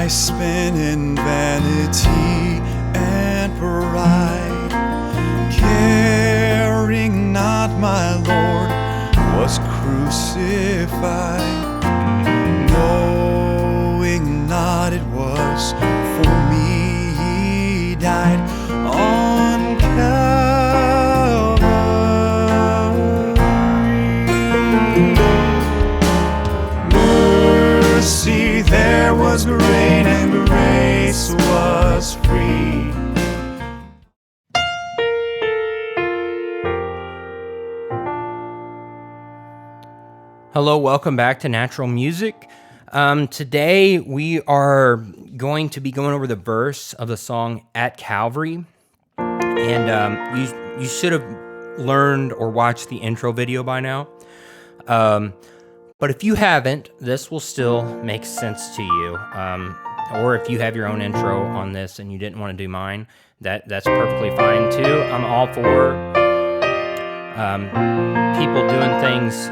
I spent in vanity and pride, caring not my Lord was crucified, knowing not it was for me he died on Calvary. Mercy there was great and grace was free. Hello, welcome back to Natural Music. Today we are going to be going over the verse of the song At Calvary. And you should have learned or watched the intro video by now. But if you haven't, this will still make sense to you. Or if you have your own intro on this and you didn't want to do mine, that's perfectly fine too. I'm all for people doing things,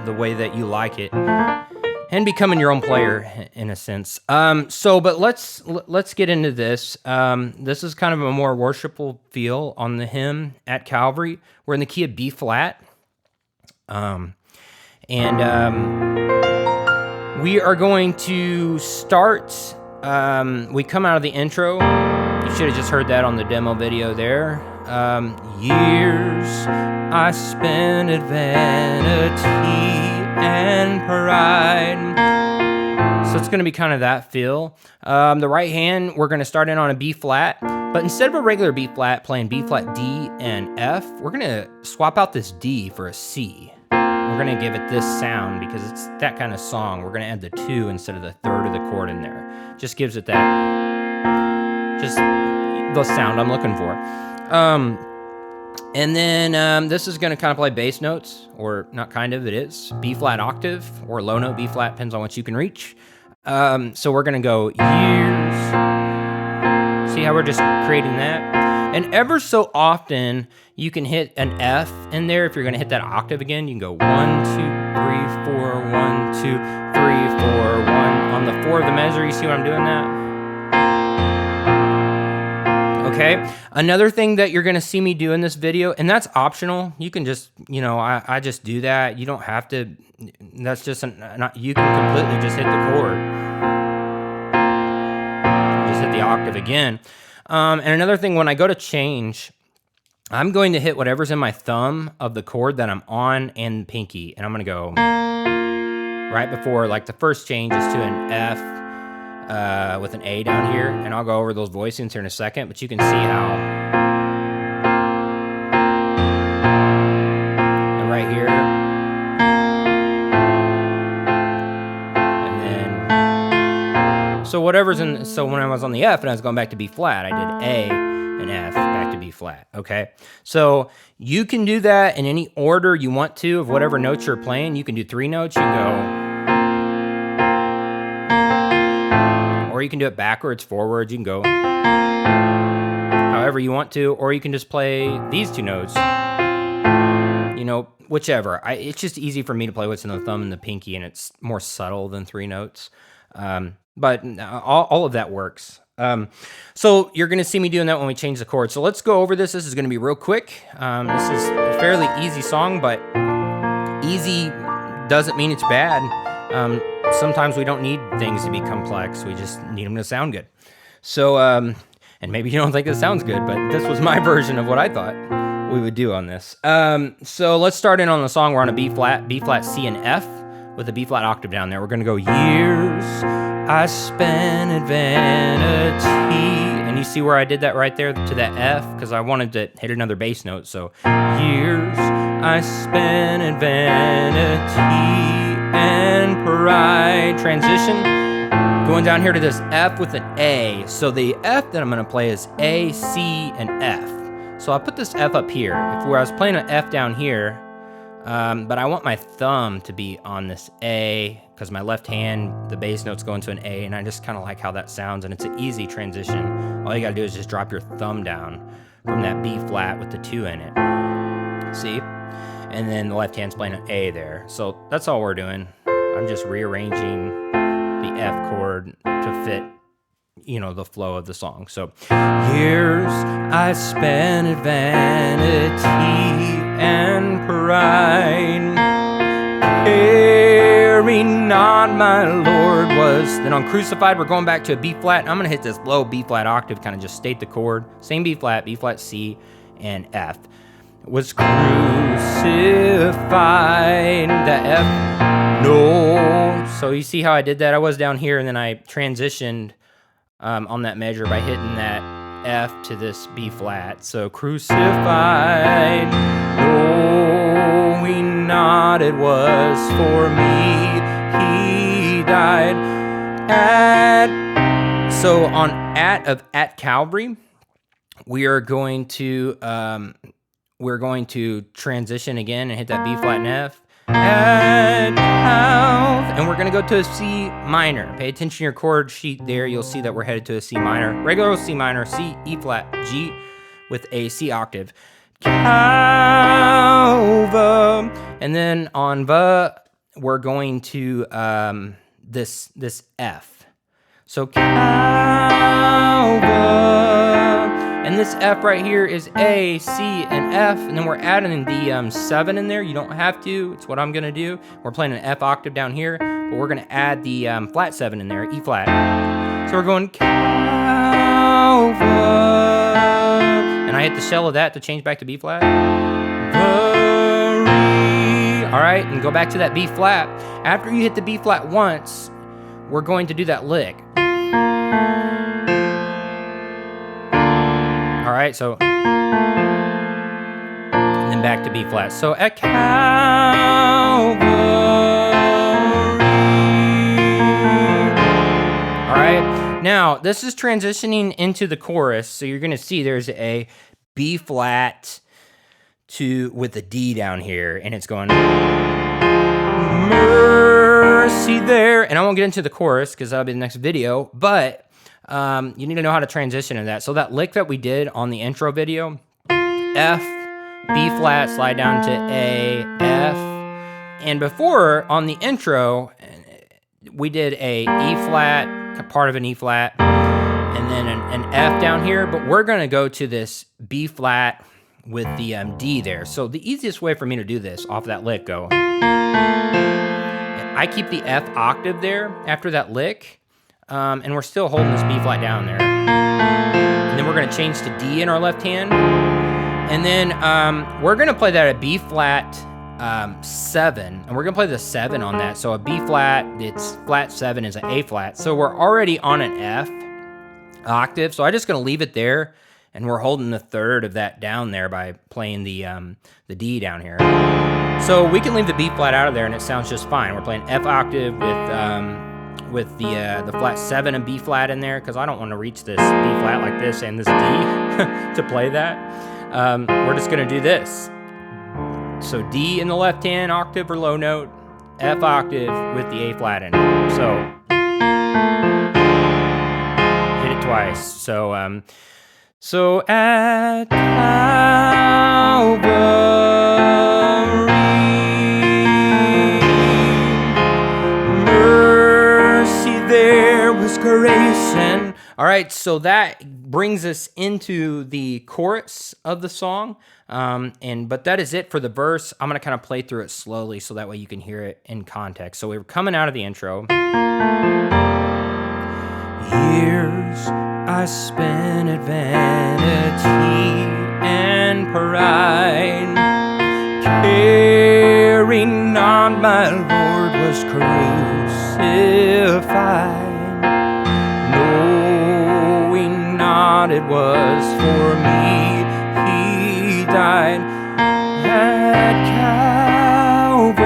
the way that you like it, and becoming your own player in a sense. But let's get into this. This is kind of a more worshipful feel on the hymn At Calvary. We're in the key of B flat, we are going to start. We come out of the intro. You should have just heard that on the demo video there. Years I spent at vanity and pride. So it's going to be kind of that feel. The right hand, we're going to start in on a B flat, but instead of a regular B flat playing B flat, D, and F, we're going to swap out this D for a C. We're going to give it this sound because it's that kind of song. We're going to add the 2 instead of the third of the chord in there. Just gives it that, just the sound I'm looking for. And then this is going to kind of play bass notes, or not kind of, it is. B flat octave, or low note B flat, depends on what you can reach. So we're going to go years. See how we're just creating that? And ever so often, you can hit an F in there. If you're going to hit that octave again, you can go 1, 2, 3, 4, 1, 2, 3, 4, 1. On the 4 of the measure, you see what I'm doing that? Okay, another thing that you're going to see me do in this video, and that's optional. You can just, I just do that. You don't have to, that's just, you can completely just hit the chord. Just hit the octave again. And another thing, when I go to change, I'm going to hit whatever's in my thumb of the chord that I'm on and pinky. And I'm going to go right before, like the first change is to an F. With an A down here, and I'll go over those voicings here in a second, but you can see how right here, and then so whatever's in. So when I was on the F and I was going back to B flat, I did A and F back to B flat. Okay, so you can do that in any order you want to of whatever notes you're playing. You can do 3 notes. You can go. Or you can do it backwards, forwards. You can go however you want to, or you can just play these 2 notes. Whichever. It's just easy for me to play what's in the thumb and the pinky, and it's more subtle than 3 notes. But all of that works. So you're going to see me doing that when we change the chord. So let's go over this. This is going to be real quick. This is a fairly easy song, but easy doesn't mean it's bad. Sometimes we don't need things to be complex. We just need them to sound good. So, and maybe you don't think it sounds good, but this was my version of what I thought we would do on this. So let's start in on the song. We're on a B flat, C, and F with a B flat octave down there. We're going to go years I spent at vanity. And you see where I did that right there to that F? Because I wanted to hit another bass note. So years I spent at vanity and pride. Transition, going down here to this F with an A. So the F that I'm going to play is A, C, and F. So I'll put this F up here. If I was playing an F down here, but I want my thumb to be on this A, because my left hand, the bass notes go into an A, and I just kind of like how that sounds, and it's an easy transition. All you got to do is just drop your thumb down from that B flat with the 2 in it. See? And then the left hand's playing an A there. So that's all we're doing. I'm just rearranging the F chord to fit the flow of the song. So, years I spent at vanity and pride, caring not my Lord was. Then on Crucified, we're going back to a B flat. I'm going to hit this low B flat octave, kind of just state the chord. Same B flat, C, and F. Was crucified, the F, no. So you see how I did that? I was down here, and then I transitioned on that measure by hitting that F to this B flat. So crucified, knowing not it was for me he died. At Calvary, we're going to transition again and hit that B flat and F. And we're going to go to a C minor. Pay attention to your chord sheet there. You'll see that we're headed to a C minor. Regular C minor, C, E flat, G with a C octave. Calvary. And then on the, we're going to this F. So Calvary. And this F right here is A, C, and F, and then we're adding the 7 in there. You don't have to. It's what I'm going to do. We're playing an F octave down here, but we're going to add the flat 7 in there, E flat. So we're going Calvary, and I hit the shell of that to change back to B flat. All right, and go back to that B flat. After you hit the B flat once, we're going to do that lick. All right, so, and then back to B flat. So at Calvary. All right, now this is transitioning into the chorus. So you're gonna see there's a B flat with a D down here, and it's going mercy there. And I won't get into the chorus because that'll be the next video, but you need to know how to transition in that. So that lick that we did on the intro video, F, B flat, slide down to A, F. And before, on the intro, we did a E flat, part of an E flat, and then an F down here. But we're going to go to this B flat with the D there. So the easiest way for me to do this off that lick, go. I keep the F octave there after that lick. And we're still holding this B flat down there. And then we're going to change to D in our left hand. And then we're going to play that at B flat 7. And we're going to play the 7 on that. So a B flat, it's flat 7 is an A flat. So we're already on an F octave. So I'm just going to leave it there. And we're holding the third of that down there by playing the D down here. So we can leave the B flat out of there and it sounds just fine. We're playing F octave with the flat 7 and B flat in there, because I don't want to reach this B flat like this and this D to play that. We're just going to do this. So D in the left hand, octave or low note, F octave with the A flat in it. So hit it twice. So at Calvary, there was grace. And all right, so that brings us into the chorus of the song. But that is it for the verse. I'm gonna kind of play through it slowly so that way you can hear it in context. So we were coming out of the intro. Years I spent at vanity and pride, caring not my Lord was crucified, knowing not it was for me he died at Calvary.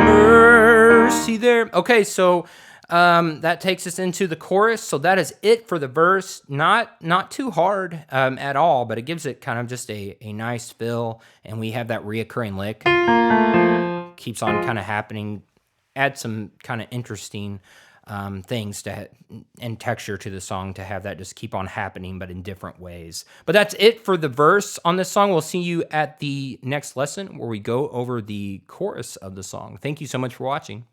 Mercy there. Okay, so that takes us into the chorus. So that is it for the verse. Not too hard at all, but it gives it kind of just a nice fill. And we have that reoccurring lick. Keeps on kind of happening. Add some kind of interesting things and texture to the song to have that just keep on happening, but in different ways. But that's it for the verse on this song. We'll see you at the next lesson where we go over the chorus of the song. Thank you so much for watching.